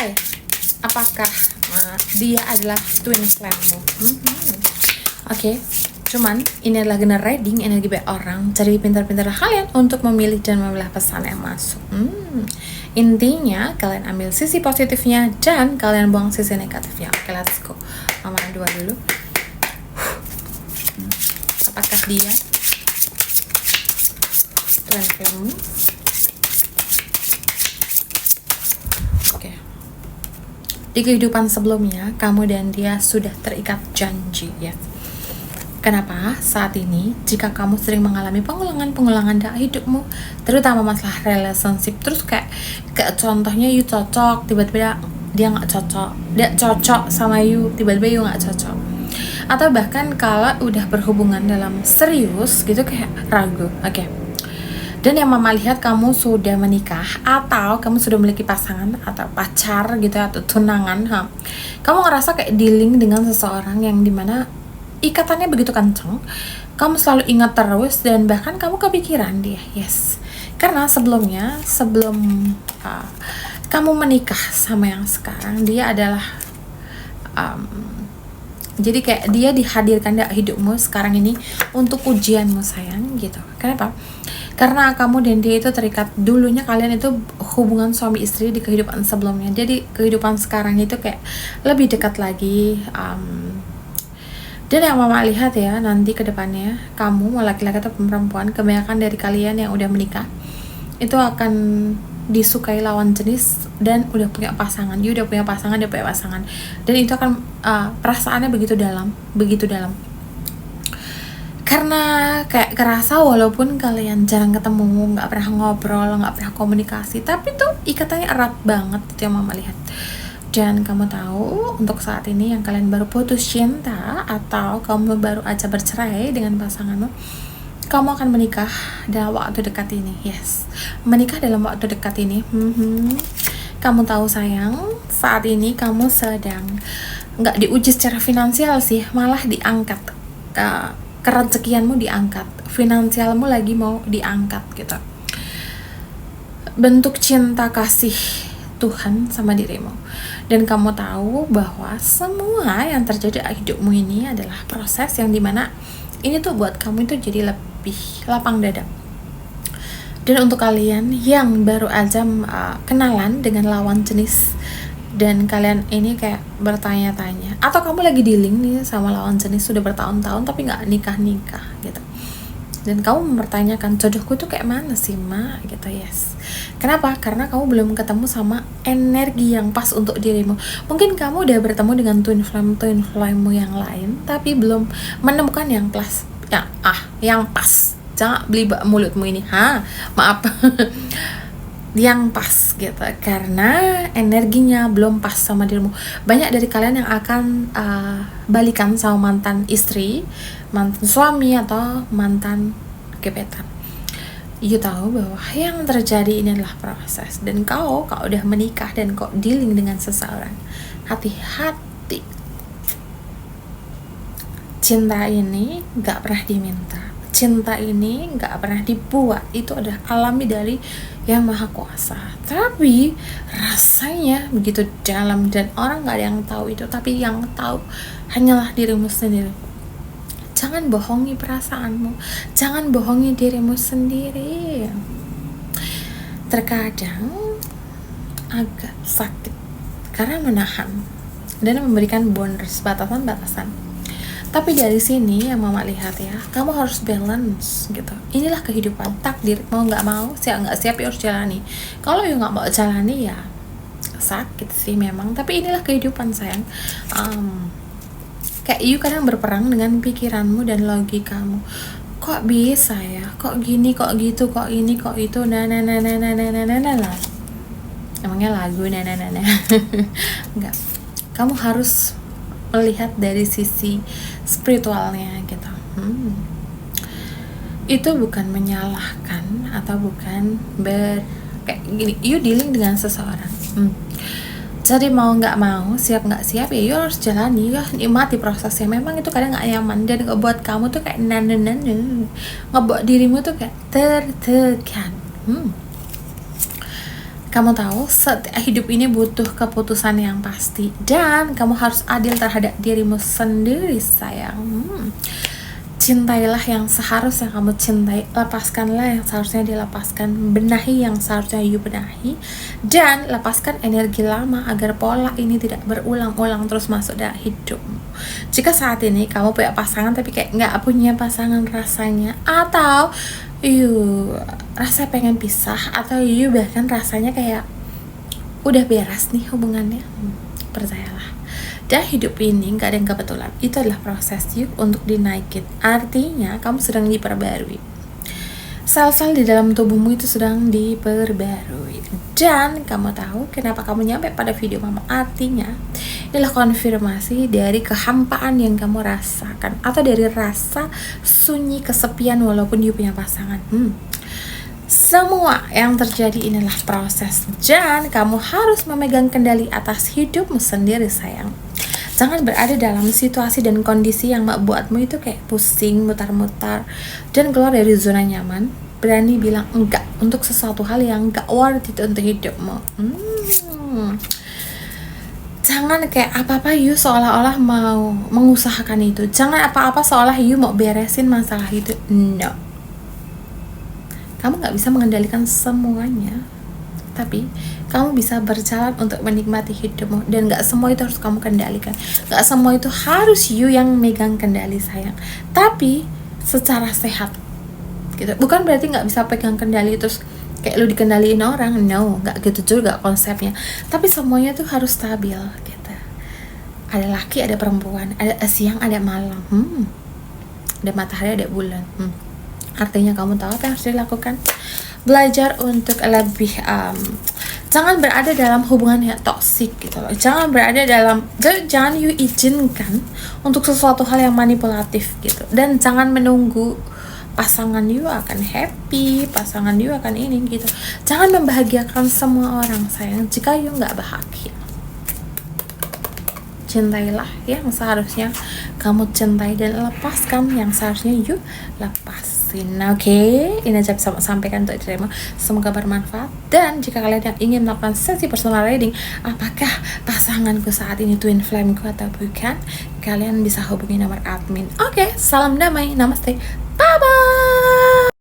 Hai, apakah dia adalah twin flame-mu? Oke, cuman ini adalah general reading energi baik orang. Jadi pintar-pintarlah kalian untuk memilih dan memilah pesan yang masuk. Intinya kalian ambil sisi positifnya dan kalian buang sisi negatifnya. Oke, let's go. Mama dua dulu. Apakah dia twin flame? Oke. Di kehidupan sebelumnya, kamu dan dia sudah terikat janji, ya. Kenapa? Saat ini, jika kamu sering mengalami pengulangan dalam hidupmu, terutama masalah relationship, terus kayak contohnya you cocok, tiba-tiba dia nggak cocok, dia cocok sama you, tiba-tiba you nggak cocok. Atau bahkan kalau udah berhubungan dalam serius gitu kayak ragu, oke. Dan yang mama lihat kamu sudah menikah atau kamu sudah memiliki pasangan atau pacar gitu atau tunangan, kamu ngerasa kayak dealing dengan seseorang yang dimana ikatannya begitu kenceng, kamu selalu ingat terus dan bahkan kamu kepikiran dia, yes. Karena sebelum kamu menikah sama yang sekarang, dia adalah jadi kayak dia dihadirkan dalam hidupmu sekarang ini untuk ujianmu sayang gitu. Kenapa? Karena kamu dan dia itu terikat, dulunya kalian itu hubungan suami istri di kehidupan sebelumnya. Jadi kehidupan sekarang itu kayak lebih dekat lagi. Dan yang mama lihat ya nanti ke depannya, kamu mau laki-laki atau perempuan, kebanyakan dari kalian yang udah menikah itu akan disukai lawan jenis dan udah punya pasangan. Dia udah punya pasangan, dia punya pasangan. Dan itu akan perasaannya begitu dalam. Karena kayak kerasa walaupun kalian jarang ketemu, nggak pernah ngobrol, nggak pernah komunikasi, tapi tuh ikatannya erat banget, itu yang mama lihat. Dan kamu tahu untuk saat ini yang kalian baru putus cinta atau kamu baru aja bercerai dengan pasanganmu, kamu akan menikah dalam waktu dekat ini, yes. Menikah dalam waktu dekat ini. Kamu tahu sayang, saat ini kamu sedang nggak diuji secara finansial sih, malah diangkat. Kerezekianmu diangkat, finansialmu lagi mau diangkat gitu. Bentuk cinta kasih Tuhan sama dirimu. Dan kamu tahu bahwa semua yang terjadi di hidupmu ini adalah proses yang dimana ini tuh buat kamu itu jadi lebih lapang dada. Dan untuk kalian yang baru aja kenalan dengan lawan jenis dan kalian ini kayak bertanya-tanya, atau kamu lagi dealing nih sama lawan jenis sudah bertahun-tahun tapi nggak nikah gitu, dan kamu mempertanyakan jodohku tuh kayak mana sih ma gitu, yes. Kenapa? Karena kamu belum ketemu sama energi yang pas untuk dirimu. Mungkin kamu udah bertemu dengan twin flame-mu yang lain tapi belum menemukan yang plus yang pas. Jangan beli mulutmu ini, maaf. Yang pas gitu, karena energinya belum pas sama dirimu. Banyak dari kalian yang akan balikan sama mantan istri, mantan suami, atau mantan gebetan. You tahu bahwa yang terjadi ini adalah proses. Dan kau udah menikah dan kau dealing dengan seseorang, hati-hati. Cinta ini gak pernah diminta, cinta ini gak pernah dibuat, itu adalah alami dari yang maha kuasa. Tapi rasanya begitu dalam dan orang gak ada yang tahu itu, tapi yang tahu hanyalah dirimu sendiri. Jangan bohongi perasaanmu, jangan bohongi dirimu sendiri. Terkadang agak sakit karena menahan dan memberikan boundaries, batasan-batasan. Tapi dari sini yang mama lihat ya, kamu harus balance gitu. Inilah kehidupan, takdir, mau nggak mau, siap nggak siap ya harus jalani. Kalau you nggak mau jalani ya sakit sih memang. Tapi inilah kehidupan sayang. Kayak you kadang berperang dengan pikiranmu dan logikamu. Kok bisa ya? Kok gini? Kok gitu? Kok ini? Kok itu? Nah. Emangnya lagu nah. Enggak. Kamu harus melihat dari sisi spiritualnya gitu. Itu bukan menyalahkan atau bukan kayak gini, you dealing dengan seseorang. Jadi mau nggak mau, siap nggak siap ya you harus jalani, ya nikmati prosesnya. Memang itu kadang nggak nyaman dan ngebuat kamu tuh kayak ngebuat dirimu tuh kayak tertekan. Kamu tahu hidup ini butuh keputusan yang pasti, dan kamu harus adil terhadap dirimu sendiri sayang. Cintailah yang seharusnya kamu cintai, lepaskanlah yang seharusnya dilepaskan, benahi yang seharusnya you benahi, dan lepaskan energi lama agar pola ini tidak berulang-ulang terus masuk dalam hidupmu. Jika saat ini kamu punya pasangan tapi kayak nggak punya pasangan rasanya, atau you rasa pengen pisah, atau you bahkan rasanya kayak udah beres nih hubungannya, percayalah, dan hidup ini gak ada yang kebetulan. Itu adalah proses you untuk dinaikin. Artinya kamu sedang diperbarui, sel-sel di dalam tubuhmu itu sedang diperbarui. Dan kamu tahu kenapa kamu nyampe pada video mama? Artinya adalah konfirmasi dari kehampaan yang kamu rasakan, atau dari rasa sunyi kesepian walaupun you punya pasangan. Semua yang terjadi inilah proses, dan kamu harus memegang kendali atas hidupmu sendiri sayang. Jangan berada dalam situasi dan kondisi yang membuatmu itu kayak pusing, mutar-mutar, dan keluar dari zona nyaman. Berani bilang enggak untuk sesuatu hal yang enggak worth it untuk hidupmu. Jangan kayak apa-apa you seolah-olah mau mengusahakan itu. Jangan apa-apa seolah you mau beresin masalah itu. No. Kamu gak bisa mengendalikan semuanya, tapi kamu bisa berjalan untuk menikmati hidupmu. Dan gak semua itu harus kamu kendalikan, gak semua itu harus you yang megang kendali sayang. Tapi secara sehat gitu. Bukan berarti gak bisa pegang kendali terus kayak lu dikendaliin orang. No, gak gitu juga konsepnya. Tapi semuanya tuh harus stabil gitu. Ada laki, ada perempuan, ada siang, ada malam, ada matahari, ada bulan. Artinya kamu tahu apa yang harus dilakukan. Belajar untuk lebih jangan berada dalam hubungan yang toksik gitu loh. Jangan berada dalam, jangan you izinkan untuk sesuatu hal yang manipulatif gitu. Dan jangan menunggu pasangan you akan happy, pasangan you akan ini gitu. Jangan membahagiakan semua orang sayang jika you nggak bahagia. Cintailah yang seharusnya kamu cintai, dan lepaskan yang seharusnya you lepasin. Oke, ini aja bisa sampaikan untuk dirimu. Semoga bermanfaat. Dan jika kalian yang ingin melakukan sesi personal reading, apakah pasanganku saat ini twin flameku atau bukan, kalian bisa hubungi nomor admin. Oke, salam damai, namaste, bye bye.